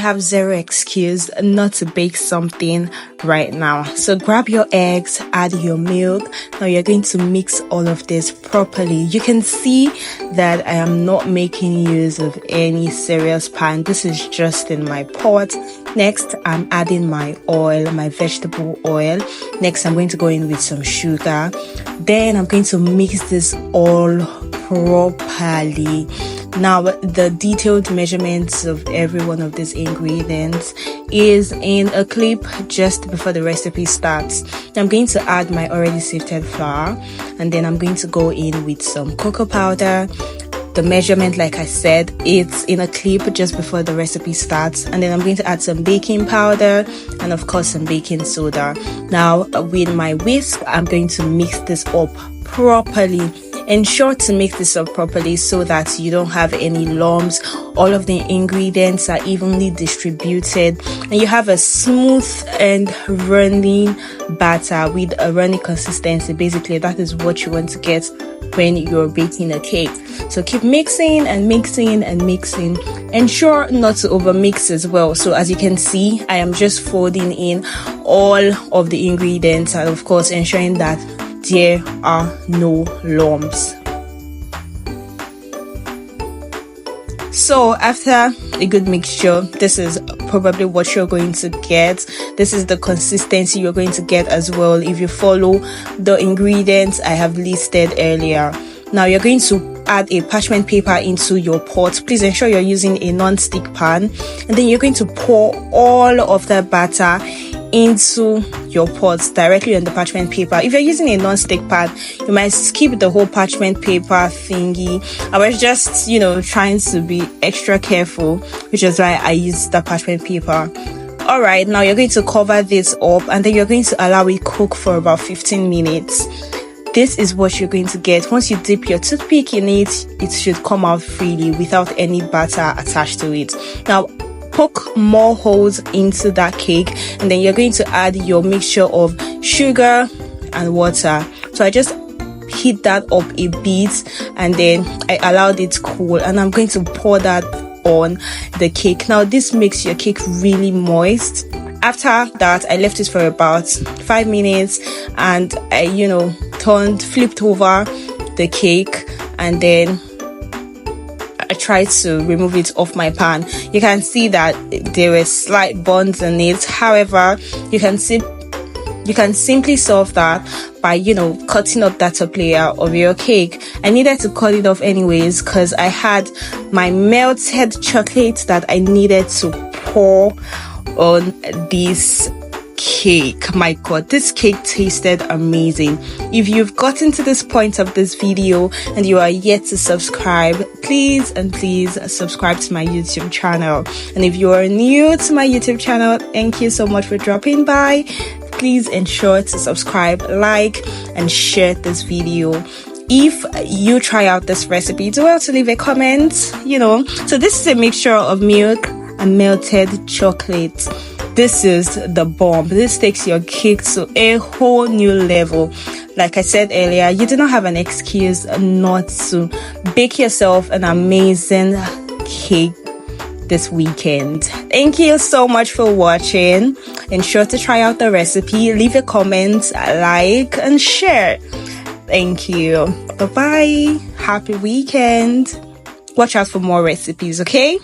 have zero excuse not to bake something right now. So grab your eggs, add your milk. Now you're going to mix all of this properly. You can see that I am not making use of any serious pan. This is just in my pot. Next, I'm adding my oil, my vegetable oil. Next, I'm going to go in with some sugar. Then I'm going to mix this all properly. Now, the detailed measurements of every one of these ingredients is in a clip just before the recipe starts. I'm going to add my already sifted flour, and then I'm going to go in with some cocoa powder. The measurement, like I said, it's in a clip just before the recipe starts. And then I'm going to add some baking powder and of course some baking soda. Now with my whisk, I'm going to mix this up properly. Ensure to mix this up properly so that you don't have any lumps. All of the ingredients are evenly distributed and you have a smooth and running batter with a runny consistency. Basically, that is what you want to get when you're baking a cake. So keep mixing and mixing and mixing. Ensure not to over mix as well. So as you can see, I am just folding in all of the ingredients and of course ensuring that there are no lumps. So after a good mixture, this is probably what you're going to get. This is the consistency you're going to get as well if you follow the ingredients I have listed earlier. Now you're going to add a parchment paper into your pot. Please ensure you're using a non-stick pan, and then you're going to pour all of that batter into your pot directly on the parchment paper. If you're using a non-stick pan, you might skip the whole parchment paper thingy. I was just, trying to be extra careful, which is why I used the parchment paper. All right, now you're going to cover this up and then you're going to allow it cook for about 15 minutes. This is what you're going to get. Once you dip your toothpick in it, it should come out freely without any batter attached to it. Now, poke more holes into that cake and then you're going to add your mixture of sugar and water. So I just heat that up a bit and then I allowed it to cool and I'm going to pour that on the cake. Now this makes your cake really moist. After that, I left it for about 5 minutes and I flipped over the cake and then I tried to remove it off my pan. You can see that there were slight burns in it. However, you can simply solve that by cutting up that top layer of your cake. I needed to cut it off anyways because I had my melted chocolate that I needed to pour on this cake. My god, this cake tasted amazing. If you've gotten to this point of this video and you are yet to subscribe, please subscribe to my YouTube channel. And if you are new to my YouTube channel, thank you so much for dropping by. Please ensure to subscribe, like and share this video. If you try out this recipe, do well to leave a comment. So this is a mixture of milk and melted chocolate. This is the bomb. This takes your cake to a whole new level. Like I said earlier, you do not have an excuse not to bake yourself an amazing cake this weekend. Thank you so much for watching. Ensure to try out the recipe, leave a comment, like and share. Thank you. Bye bye. Happy weekend. Watch out for more recipes, okay?